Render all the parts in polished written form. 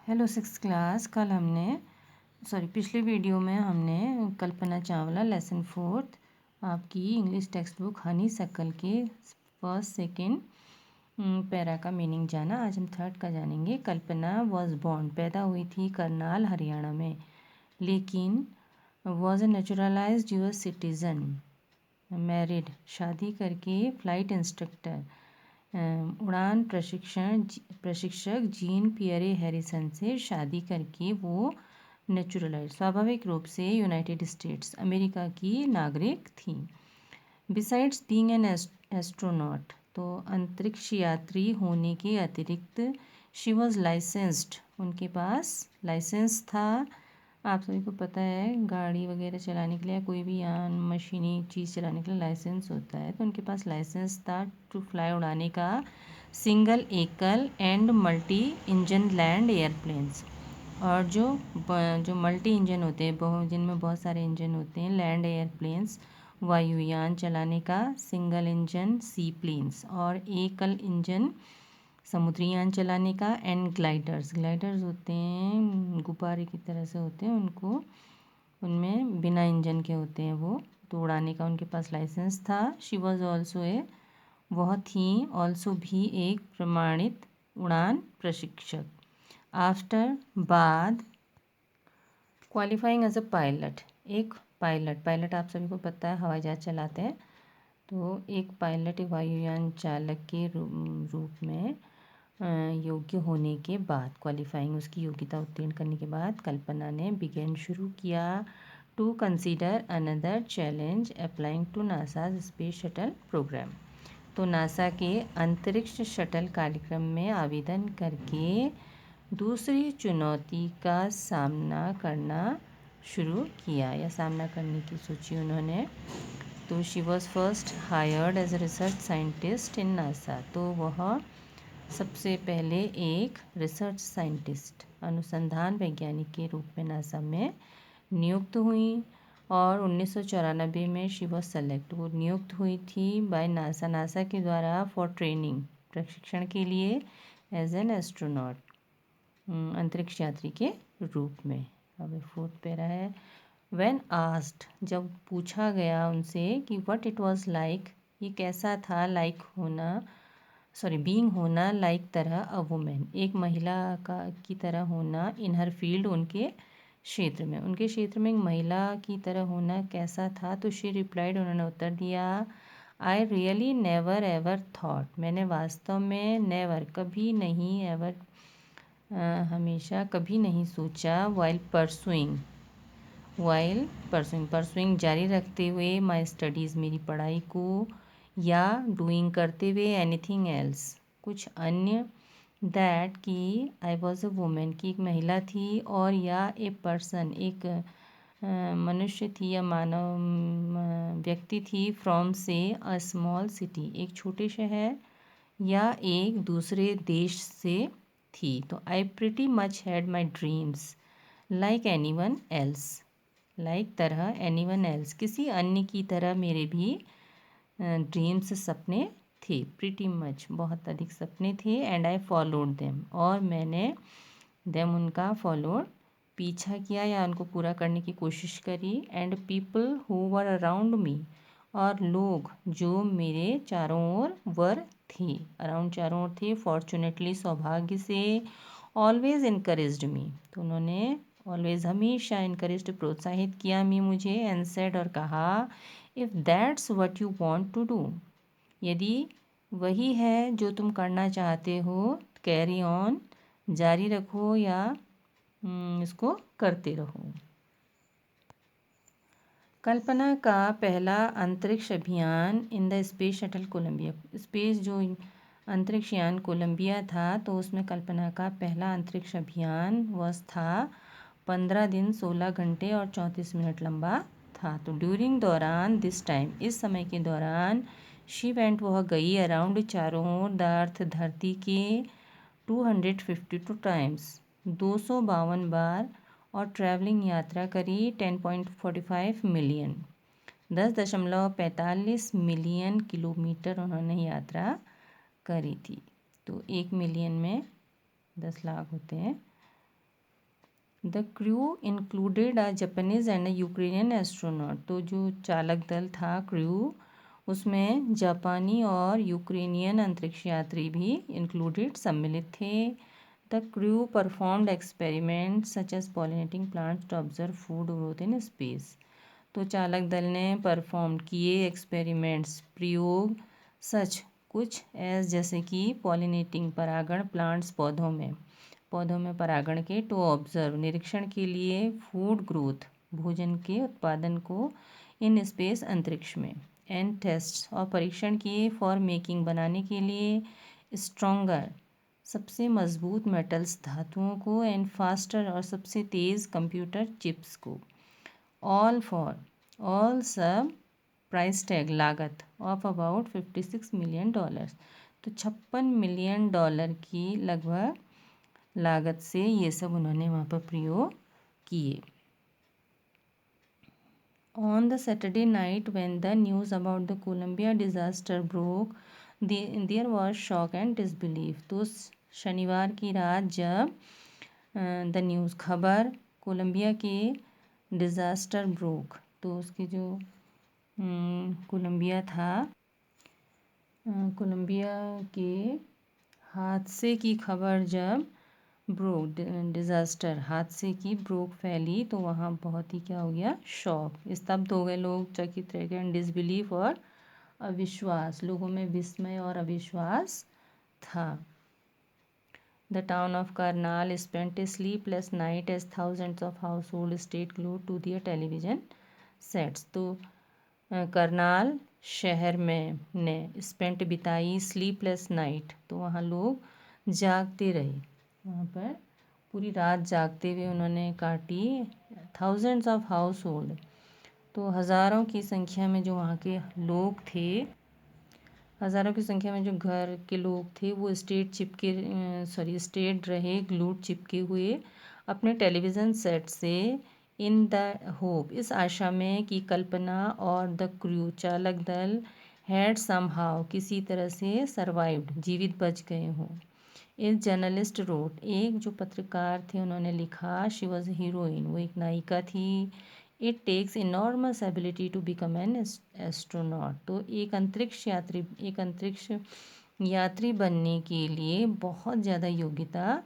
Hello six class. पिछले video में हमने कल्पना चावला लेसन फोर्थ आपकी इंग्लिश टेक्स्ट बुक हनी सक्कल के फर्स्ट सेकंड पैरा का मीनिंग जाना। आज हम थर्ड का जानेंगे। कल्पना वॉज बॉर्न पैदा हुई थी करनाल हरियाणा में, लेकिन was a naturalised US citizen, married शादी करके, फ्लाइट इंस्ट्रक्टर उड़ान प्रशिक्षक जीन पियरे हैरिसन से शादी करके वो नेचुरलाइज स्वाभाविक रूप से यूनाइटेड स्टेट्स अमेरिका की नागरिक थी। बिसाइड्स बीइंग एन एस्ट्रोनॉट, तो अंतरिक्ष यात्री होने के अतिरिक्त शी वॉज लाइसेंस्ड, उनके पास लाइसेंस था। आप सभी को पता है गाड़ी वगैरह चलाने के लिए, कोई भी यान मशीनी चीज़ चलाने के लिए लाइसेंस होता है, तो उनके पास लाइसेंस था टू फ्लाई, उड़ाने का, सिंगल एकल and multi engine land airplanes, और जो मल्टी इंजन होते हैं, जिनमें बहुत सारे इंजन होते हैं, लैंड एयरप्लेन्स वायुयान चलाने का, सिंगल इंजन सी प्लेन्स, और एकल इंजन समुद्री यान चलाने का, एंड ग्लाइडर्स होते हैं गुब्बारे की तरह से होते हैं, उनमें बिना इंजन के होते हैं वो, तो उड़ाने का उनके पास लाइसेंस था। शी वॉज ऑल्सो वह थी ऑल्सो भी एक प्रमाणित उड़ान प्रशिक्षक। आफ्टर बाद क्वालिफाइंग एज अ पायलट, एक पायलट आप सभी को पता है हवाई जहाज चलाते हैं, तो एक पायलट एक वायुयान चालक के रूप में योग्य होने के बाद, क्वालिफाइंग उसकी योग्यता उत्तीर्ण करने के बाद, कल्पना ने बिगेन शुरू किया to consider another challenge applying to NASA space shuttle programme, तो नासा के अंतरिक्ष शटल कार्यक्रम में आवेदन करके दूसरी चुनौती का सामना करना शुरू किया, या सामना करने की सोची उन्होंने। तो she was first hired as a research scientist in NASA, तो वह सबसे पहले एक रिसर्च साइंटिस्ट अनुसंधान वैज्ञानिक के रूप में नासा में नियुक्त हुई, और 1994 में शी वॉज सेलेक्ट, वो नियुक्त हुई थी बाय नासा के द्वारा फॉर ट्रेनिंग, प्रशिक्षण के लिए, एज एन एस्ट्रोनॉट अंतरिक्ष यात्री के रूप में। अब फोर्थ पैरा है। व्हेन आस्क्ड, जब पूछा गया उनसे कि व्हाट इट वाज लाइक, ये कैसा था, बीइंग होना, लाइक तरह अ वुमेन, एक महिला की तरह होना, इन हर फील्ड उनके क्षेत्र में एक महिला की तरह होना कैसा था, तो शी रिप्लाइड, उन्होंने उत्तर दिया, I really never ever thought, मैंने वास्तव में नेवर कभी नहीं, एवर हमेशा कभी नहीं सोचा, वाइल परसुइंग जारी रखते हुए, माई स्टडीज़ मेरी पढ़ाई को, या डूइंग करते हुए, एनीथिंग एल्स कुछ अन्य, दैट कि आई वॉज अ वुमेन की एक महिला थी, और या ए पर्सन एक मनुष्य थी या मानव व्यक्ति थी, फ्रॉम से अ स्मॉल सिटी एक छोटे शहर या एक दूसरे देश से थी, तो आई pretty much had my dreams like anyone else, like तरह एनीवन एल्स किसी अन्य की तरह मेरे भी ड्रीम्स सपने थे, प्रिटी मच बहुत अधिक सपने थे, एंड आई फॉलोड देम, और मैंने देम उनका फॉलोड पीछा किया या उनको पूरा करने की कोशिश करी, and people who were around me, और लोग जो मेरे चारों ओर वर थे, अराउंड चारों ओर थे, फॉर्चुनेटली सौभाग्य से, ऑलवेज इनकरेज्ड मी, तो उन्होंने ऑलवेज हमेशा इनकरेज्ड प्रोत्साहित किया मी मुझे, एंड सेड और कहा, if that's what you want to do, यदि वही है जो तुम करना चाहते हो, कैरी ऑन जारी रखो, या इसको करते रहो। कल्पना का पहला अंतरिक्ष अभियान in the space shuttle Columbia, space जो अंतरिक्ष यान कोलंबिया था, तो उसमें कल्पना का पहला अंतरिक्ष अभियान था 15 दिन 16 घंटे और 34 मिनट लंबा था, तो ड्यूरिंग दौरान दिस टाइम, इस समय के दौरान, शी वेंट वह गई, अराउंड चारों ओर, द अर्थ धरती के, 252 टाइम्स 252 बार, और ट्रैवलिंग यात्रा करी 10.45 मिलियन 10.45 मिलियन किलोमीटर उन्होंने यात्रा करी थी, तो 1 मिलियन में 10 लाख होते हैं, the crew included a Japanese and a Ukrainian astronaut. तो जो चालक दल था, क्रू, उसमें जापानी और यूक्रेनियन अंतरिक्ष यात्री भी इंक्लूडेड सम्मिलित थे। The crew performed experiment such as pollinating plants to observe food growth in space. तो चालक दल ने परफॉर्म किए एक्सपेरिमेंट्स, प्रयोग, सच कुछ एज जैसे कि पॉलिनेटिंग परागण, प्लांट्स पौधों में परागण के, टू ऑब्जर्व निरीक्षण के लिए, फूड ग्रोथ भोजन के उत्पादन को, इन स्पेस अंतरिक्ष में, एंड टेस्ट और परीक्षण किए, फॉर मेकिंग बनाने के लिए, स्ट्रोंगर सबसे मजबूत मेटल्स धातुओं को, एंड फास्टर और सबसे तेज़ कंप्यूटर चिप्स को। ऑल सब प्राइस टैग लागत ऑफ अबाउट $56 मिलियन। तो $56 मिलियन की लगभग लागत से ये सब उन्होंने वहाँ पर प्रयोग किए। On the Saturday night when the news about the Columbia disaster broke there was shock and disbelief. तो शनिवार की रात जब द न्यूज़ खबर कोलंबिया के डिज़ास्टर ब्रोक, तो उसकी जो कोलंबिया था, कोलंबिया के हादसे की खबर जब ब्रोक, डिज़ास्टर हादसे की ब्रोक फैली, तो वहाँ बहुत ही क्या हो गया, शॉक, स्तब्ध हो गए लोग, चकित रह गए, डिसबिलीफ और अविश्वास, लोगों में विस्मय और अविश्वास था। The town of Karnal spent a sleepless night as thousands of households stayed glued to their television sets। तो करनाल शहर में ने स्पेंट बिताई स्लीपलेस नाइट, तो वहाँ लोग जागते रहे, वहाँ पर पूरी रात जागते हुए उन्होंने काटी। थाउजेंड्स ऑफ हाउस होल्ड, तो हज़ारों की संख्या में जो वहाँ के लोग थे, हज़ारों की संख्या में जो घर के लोग थे वो स्टेट रहे ग्लूड चिपके हुए अपने टेलीविज़न सेट से, इन द होप इस आशा में कि कल्पना और द क्रू चालक दल हैड समहाउ किसी तरह से सर्वाइव्ड जीवित बच गए हों। एक जर्नलिस्ट रोट, एक जो पत्रकार थे उन्होंने लिखा, शी वॉज हीरोइन, वो एक नायिका थी। It takes enormous ability to become an astronaut. तो एक अंतरिक्ष यात्री बनने के लिए बहुत ज़्यादा योग्यता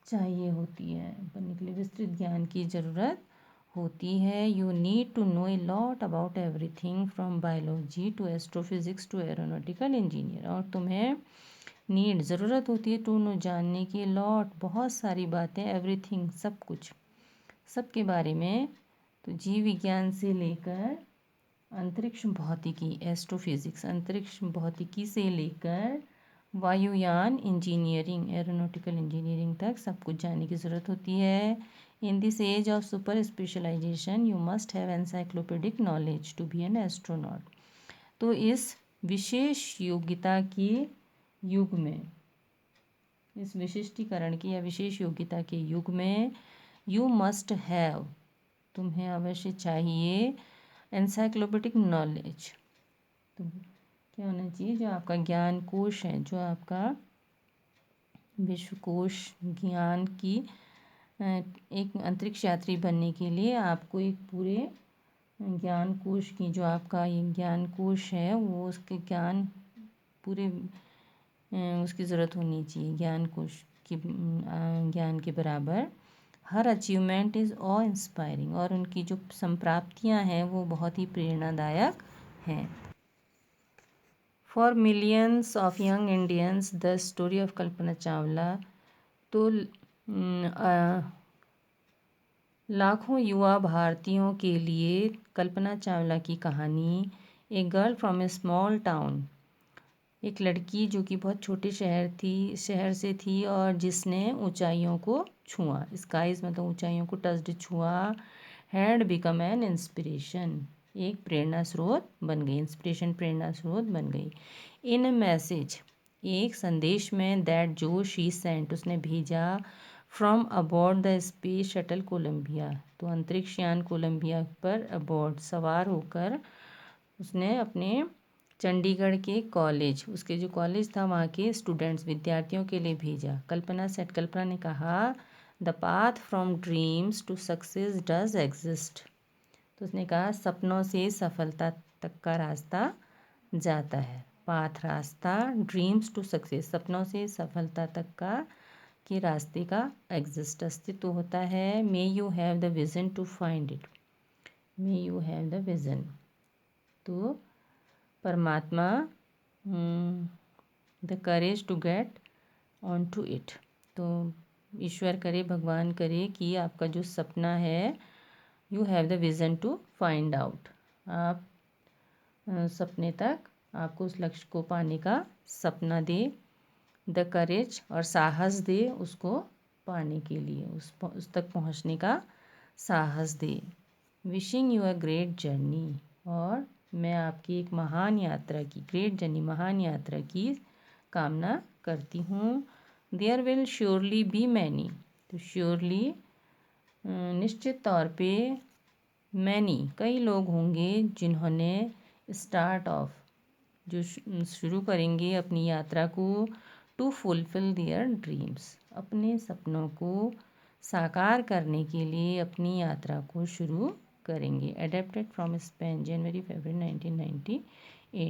चाहिए होती है, बनने के लिए विस्तृत ज्ञान की ज़रूरत होती है। You need to know a lot about everything from biology to astrophysics to aeronautical engineer. और तुम्हें ज़रूरत होती है टू नो, जानने की, लॉट बहुत सारी बातें, एवरीथिंग सब कुछ, सब के बारे में। तो जीव विज्ञान से लेकर अंतरिक्ष भौतिकी, एस्ट्रोफिजिक्स, अंतरिक्ष भौतिकी से लेकर वायुयान इंजीनियरिंग, एरोनॉटिकल इंजीनियरिंग तक सब कुछ जानने की ज़रूरत होती है। In this age of super specialisation you must have encyclopedic knowledge to be an astronaut. तो इस विशेष योग्यता के युग में, इस विशिष्टीकरण की या विशेष योग्यता के युग में, यू मस्ट हैव तुम्हें अवश्य चाहिए एनसाइक्लोपीडिक नॉलेज। तो क्या होना चाहिए, जो आपका ज्ञान कोश है, जो आपका विश्वकोश ज्ञान की, एक अंतरिक्ष यात्री बनने के लिए आपको एक पूरे ज्ञान कोश की, जो आपका ये ज्ञान कोश है वो उसके ज्ञान पूरे उसकी ज़रूरत होनी चाहिए, ज्ञान कोश की ज्ञान के बराबर। हर अचीवमेंट इज़ ऑ इंस्पायरिंग, और उनकी जो संप्राप्तियां हैं वो बहुत ही प्रेरणादायक हैं। For millions of young Indians the story of Kalpana Chawla. तो लाखों युवा भारतीयों के लिए कल्पना चावला की कहानी, a girl from A small town, एक लड़की जो कि बहुत छोटे शहर से थी और जिसने ऊंचाइयों को छुआ, स्काइज मतलब ऊंचाइयों को टच्ड, छुआ, हैड बिकम एन इंस्पिरेशन, एक प्रेरणा स्रोत बन गई, इंस्पिरेशन प्रेरणा स्रोत बन गई। इन ए मैसेज, एक संदेश में, दैट जो शी सेंट उसने भेजा, from aboard the space shuttle Columbia, तो अंतरिक्ष यान कोलंबिया पर अबॉर्ड सवार होकर उसने अपने चंडीगढ़ के कॉलेज, उसके जो कॉलेज था वहाँ के स्टूडेंट्स विद्यार्थियों के लिए भेजा। कल्पना ने कहा, the path from dreams to success does exist. तो उसने कहा सपनों से सफलता तक का रास्ता जाता है। पाथ रास्ता, ड्रीम्स टू सक्सेस सपनों से सफलता तक का के रास्ते का एग्जिस्ट अस्तित्व होता है। May you have the vision to find it, may you have the vision. तो परमात्मा the courage to get on to it. तो ईश्वर करे, भगवान करे कि आपका जो सपना है, you have the vision to find out, आप सपने तक, आपको उस लक्ष्य को पाने का सपना दे, द करेज और साहस दे उसको पाने के लिए, उस तक पहुंचने का साहस दे। Wishing you a great journey, और मैं आपकी एक महान यात्रा की, ग्रेट जर्नी महान यात्रा की कामना करती हूँ। There will surely be many, तो श्योरली निश्चित तौर पे, मैनी कई लोग होंगे जिन्होंने स्टार्ट ऑफ जो शुरू करेंगे अपनी यात्रा को, टू फुलफिल देयर ड्रीम्स अपने सपनों को साकार करने के लिए अपनी यात्रा को शुरू करेंगे। अडेप्टेड फ्रॉम स्पेन, जनवरी फरवरी 1998।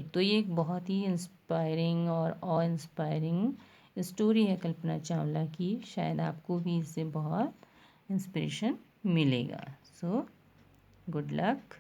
तो ये एक बहुत ही इंस्पायरिंग और ऑ इंस्पायरिंग स्टोरी है कल्पना चावला की। शायद आपको भी इससे बहुत इंस्पिरेशन मिलेगा। So good luck.